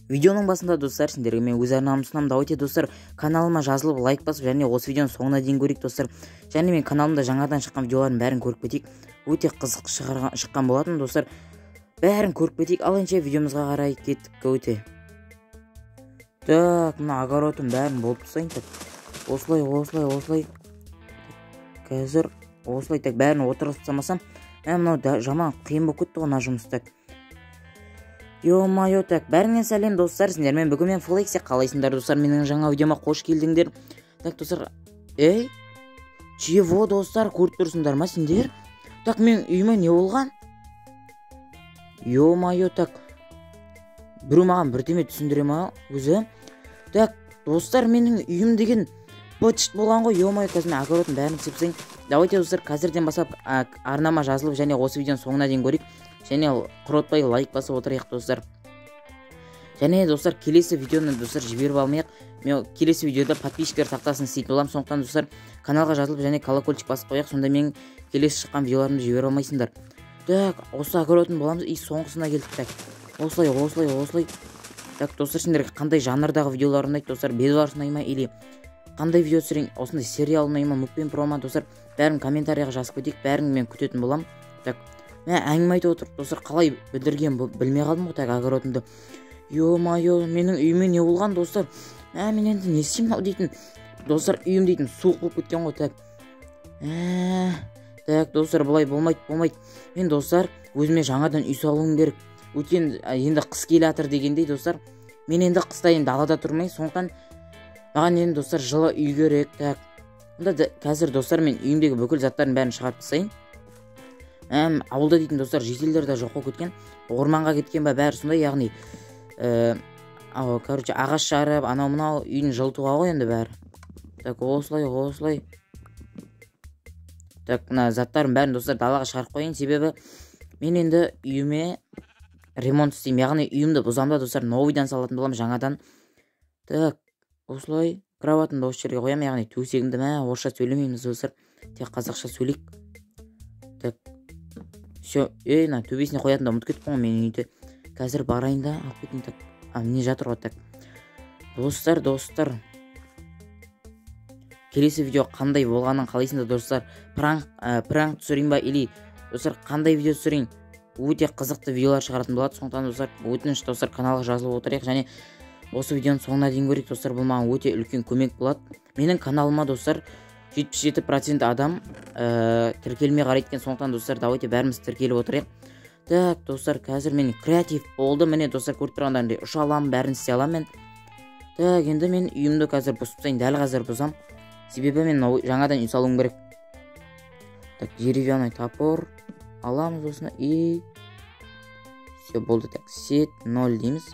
Видеоның басында достар, сендерге мен өз арнамды ұсынамын. Давайте достар, каналыма жазылып лайк басып, және осы видеоны соңына дейін көрейік достар. Және мен каналымда жаңадан шыққан видеолардың бәрін көріп кетейік. Өте қызық шыққан болатын достар. Бәрін көріп кетейік. Ал енді видеомызға қарай кеттік өте. Так, мына огородым бәрін болып тастайын. Осылай. Қазір осылай так бәрін отырғызып тастамасам, мынау жаман қиын болып кетті ғой мына жұмыс. Так. Ё-майо, так, бәріңнен сәлем достар, сендермен бүгін мен Флекси, қалайсыңдар достар, менің жаңа видеома қош келдіңдер. Так, достар, чего достар, көріп тұрсыңдар ма сендер? Так, мен үйіме не болған? Ё-майо, так, біреу маған бірдеме түсіндіре ма өзі? Так, достар, менің үйім деген быт-шыт болған ғой, ё-майо, қазір мен огородтың бәрін сепсең. Давайте достар, қазірден бастап арнама жазылып, және осы видеоны соңына дейін көрейік. Және құротпай лайк басып отырайық достар. Және достар, келесі видеоны достар жіберіп алмайық. Мен келесі видеода подписчиктер тақтасын істейтін боламын. Сондықтан достар, каналға жазылып және колокольчик басып қояйық. Сонда мен келесі шыққан видеоларымды жіберіп алмайсыңдар. Так, осы огородтың боламыз. И соңғысына келдік. Так, осылай. Так, достар, сендерге қандай жанрдағы видеолар ұнайды достар? Бедуар ұнай ма или қандай видео түсірейін? Осындай сериал ұнай ма? Мукпен про ма достар? Бәрін комментарияға жазып кетейік. Бәрін мен күтетін боламын. Так, мен әңгіме айтып отыр достар, қалай бүлдірген білмей қалдым ғой так огородымды. Ё-майо, менің үйіме не болған достар? Мен енді не істеймін дейтін. Достар, үйім дейтін суық болып кеткен ғой. Так. Так, достар, бұлай болмайды. Мен достар, өзіме жаңадан үй салуым керек. Өткен енді қыс келе жатыр дегендей достар. Мен енді қыста енді далада тұрмай, сондықтан маған енді достар жылы үй керек. Так. Онда қазір достар, мен үйімдегі бүкіл заттардың бәрін шығарып тастайын. Ауылда дейтін достар, жителдер де жоқ болып кеткен. Орманға кеткен ба бәрі сондай, яғни короче, ағаш жарып, анау-мынау үйдің жылытуға ғой енді бәрі. Так, осылай. Так, мына заттардың бәрін достар далаға шығарып қойын, себебі мен енді үйіме ремонт істеймін, яғни үйімді бұзамда достар, новыйдан салатын болам жаңадан. Так, осылай кроватымды осы жерге қоям, яғни төсегімді орысша сөйлемейміз достар, тек қазақша сөйлейік. Так. Все, на төбесіне қоятын да ұмытып кетіп қоймын мен үйді. Қазір барайын да алып кетейін. Так, не жатыр ғой. Так, достар, келесі видео қандай болғанын қалайсыңдар достар? Пранк түсірейін ба или достар қандай видео түсірейін? Өте қызықты видеолар шығаратын болады. Сондықтан достар, өтініш достар, каналға жазылып отырайық және осы видеоны соңына дейін көрейік достар. Бұл маған өте үлкен көмек болады. Менің каналыма достар 77% адам тіркелмей қарайды екен. Сондықтан достар, давайте бәріміз тіркеліп отырайық. Так, достар, қазір мен креатив болды. Міне достар, көріп тұрғандарындай ұша аламын, бәрін істей аламын мен. Так, енді мен үйімді қазір бұзып тастайын, дәл қазір бұзам. Себебі мен жаңадан үй салуым керек. Так, деревянный топор аламыз осыны и все болды. Так, сет 0 дейміз.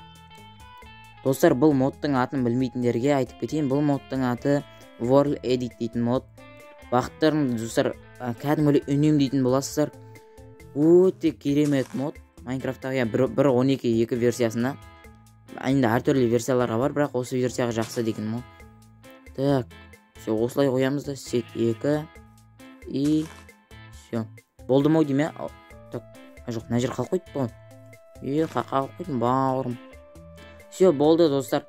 Достар, бұл модтың атын білмейтіндерге айтып кетейін. Бұл модтың аты World Edit дейтін мод. Бақыттарым достар, кәдімгілей үнемдейтін боласыздар. Өте керемет мод. Майнкрафттағы 1.12.2 версиясында. Енді әртүрлі версияларға бар, бірақ осы версияға жақсы деген мод. Так, все, осылай қоямыз да, сет 2 и все. Болды ма дейме? Так, жоқ, мына жер қалып қойды ғой. Қалып қойдым бауырым. Все, болды достар.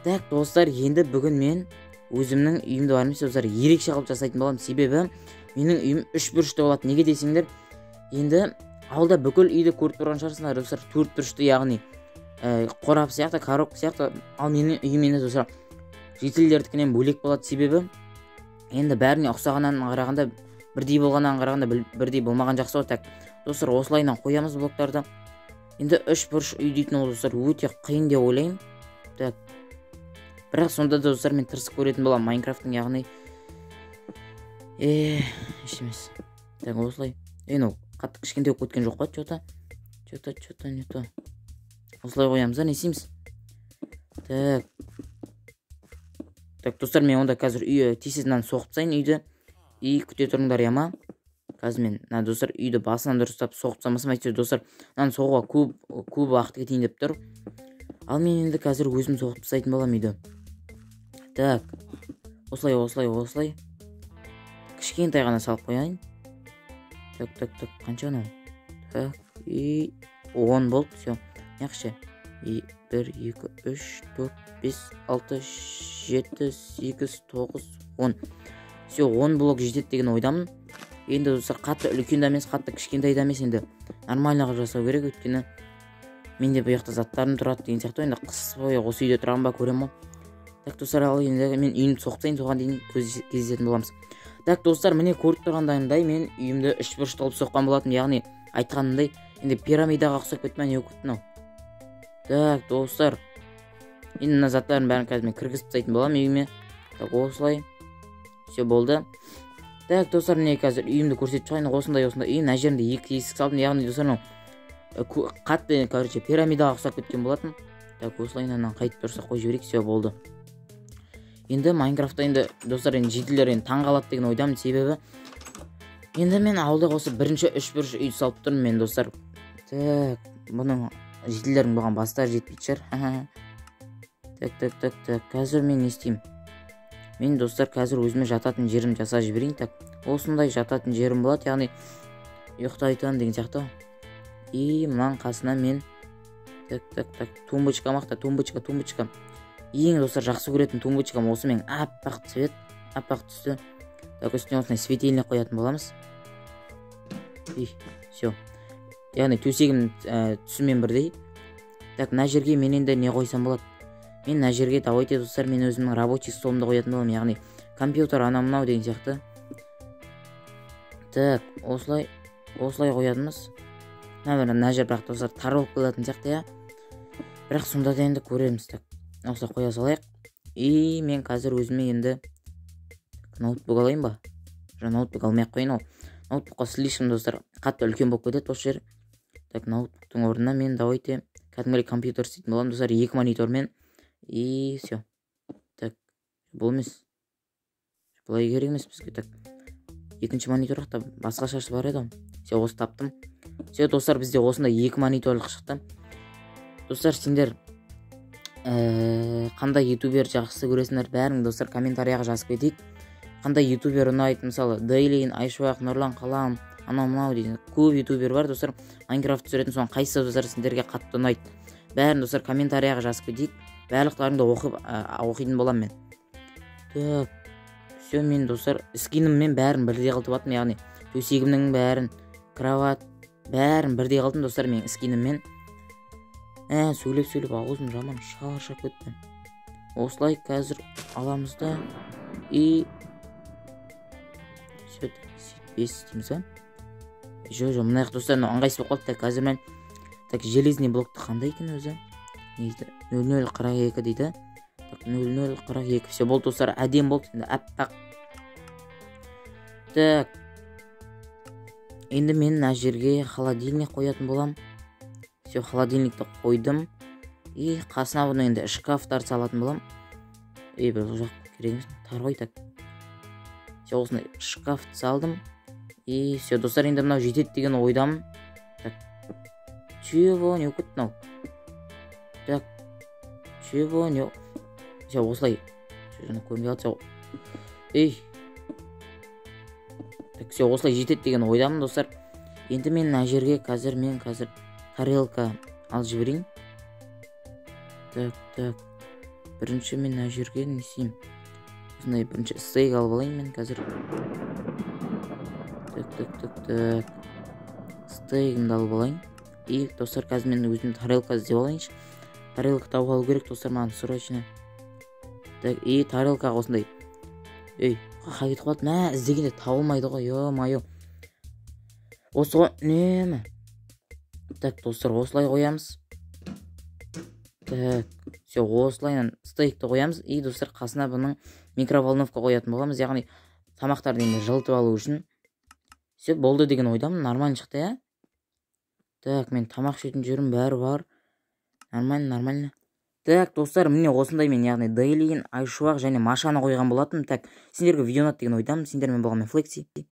Так, достар, енді бүгін мен өзімнің үйімді бармыз достар, ерекше қылып жасайтын болам. Себебі менің үйім 3 бұрышты болады. Неге десеңдер, енді ауылда бүкіл үйді көріп тұрған шығарсыңдар достар, 4 бұрышты, яғни қорап сияқты, коробка сияқты. Ал менің үйім енді достар жителдердікінен бөлек болады. Себебі енді бәріне ұқсағаннан қарағанда, бірдей болғаннан қарағанда бірдей болмаған жақсы ғой. Так, достар, осылайынан қоямыз блоктарды. Енді 3 бұрыш үй дейтін ол достар өте қиын деп ойлаймын. Так, бірақ сонда да достар, мен тырысып көретін болам Майнкрафттың, яғни ештемес. Так, осылай. Қатты кішкентай болып кеткен жоқ па? Че-то не то. Осылай қоямыз да, не істейміз? Так, достар, мен онда қазір үй тесесінен соғып тастайын үйді. И күте тұрыңдар яма. Қазір мен достар үйді басынан дұрыстап соғып тастамасам, әйтеуір достар, соғуға көп уақыт кетейін деп тұр. Ал мен енді қазір өзім соғып тастайтын болам үйді. Так, осылай. Кішкентай ғана салып қояйын. Так, қанша анау? Так, и 10 болды, все. Яқшы. И 1 2 3 4 5 6 7 8 9 10. Все, 10 блок жетеді деген ойдамын. Енді достар, қатты үлкен де емес, қатты кішкентай да емес, енді нормальныға жасау керек, өйткені менде бұл жақта заттарым тұрады деген сияқты. Енді қыс бойы осы үйде тұрамын ба, көремін ғой. Так достар, ал енді мен үйімді соқсайын, соған дейін кездесетін боламыз. Так достар, міне көріп тұрғандағындай мен үйімді 3 бұрышты қылып соққан болатын, яғни айтқанымдай енді пирамидаға ұқсап кетті ме, не өкіт мынау. Так достар, енді мына заттардың бәрін қазір мен кіргізіп тастайтын боламын үйіме. Так осылай. Все болды. Так достар, міне қазір үйімді көрсетіп шығайын. Осындай үй, мына жерінде 2 есік салдым, яғни достар қатты пирамидаға ұқсап кеткен болатын. Так осылай мынаны қайтып тұрсақ қойып жіберейік. Все болды. Енді Майнкрафтта енді достар, енді жителер енді таң қалады деген ойдамын, себебі енді мен ауылда осы бірінші 3 бұрыш үйді салып тұрмын мен достар. Так, бұның жителердің бұған бастары жетпейтін шығар. Так, қазір мен не істеймін? Мен достар қазір өзіме жататын жерім жасап жіберейін. Так, осындай жататын жерім болады, яғни ұйықтайтын деген сияқты. И мынаның қасына мен так, тумбочка мақта, тумбочка. Ең достар жақсы көретін тумбочкам осы мен аппақ цвет, аппақ түсті. Так, үстіне осындай светильник қоятын боламыз. И все. Яғни төсегім түсімен бірдей. Так, мына жерге мен енді не қойсам болады? Мен мына жерге давайте достар, мен өзімнің рабочий столымды қоятын боламын, яғни компьютер анау деген сияқты. Так, осылай қоятынбыз. Мына жер бірақ достар тар болып қалатын сияқты, я. Бірақ сонда да енді көреміз. Так, осылай қоя салайық. И мен қазір өзіме енді ноутбук алайын ба? Ноутбук алмай қойын, ол ноутбукқа слишком достар қатты үлкен болып кетеді осы жер. Так, ноутбуктың орнына мен давайте кәдімгідей компьютер істейтін боламын достар, 2 монитормен. И все. Так, бұл емес. Бұлай керек емес бізге. Так, екінші монитор та басқа шашы бар еді. Все, осы таптым. Все достар, бізде осындай 2 мониторлық шықты. Достар, сендер қандай ютубер жақсы көресіңдер, бәрің достар комментарияға жазып кетейік. Қандай ютубер ұнайды, мысалы Дейлин, Айшуақ, Нұрлан Қалам, анау мынау деген көп ютубер бар достар. Майнкрафт түсіретін, соның қайсысы достар сендерге қатты ұнайды? Бәрін достар комментарияға жазып кетейік. Барлықтарыңды оқитын боламын мен. Так, все, мен достар скиніммен бәрін бірдей қылтып аттым, яғни төсегімнің бәрін, кроват бәрін бірдей қылдым достар мен скиніммен. Сөйлеп аузым жаман шаршап кетті. Осылай қазір аламыз да. И все, бес дейміз ба? Жоқ, мынаяқ достар, ыңғайсыз болып қалды. Қазір мен железный блокты қандай екен өзі? 0042 дейді. Так, 0042. Все болды достар, әдем болды. Енді аппақ. Так. Енді мен мына жерге холодильник қоятын болам. Все, холодильникті қойдым. И қасына бұны енді шкафтар салатын болам. Бұл жоқ керек емес, тар ғой. Так. Все, осындай шкафты салдым. И все достар, енді мынау жетеді деген ойдамын. Так. Чего не өкіт мынау? Так, чего не... Все, осылай. Жаңа көрмей қалды. Так, все, осылай жетеді деген ойдамын достар. Енді мен мына жерге қазір тарелка алып жіберейін. Так. Бірінші мен мына жерге не істеймін? Осындай бірінші стейк алып алайын мен қазір. Так. Стейкімді алып алайын. И достар, қазір мен өзім тарелка іздеп алайыншы. Тарелка тауып алу керек достар, маған срочно. Так, и тарелкаға осындай. Қақа кетіп қалды. Мә, іздегенде табылмайды ғой, ё-майо. Осы ғой, немі? Так, достар, осылай қоямыз. Так, все, осылайнан стейкті қоямыз. И достар, қасына бұның микроволновка қоятын боламыз, яғни тамақтарды енді жылытып алу үшін. Все, болды деген ойдамын, нормально шықты, я? Так, мен тамақ ішетін жерім бәрі бар. Нормально. Так, достар, міне осындай мен, яғни Дейлин, Айшуақ және Машаны қойған болатын. Так, сендерге видео ұнады деген ойдамын. Сендермен болған мен Флекси.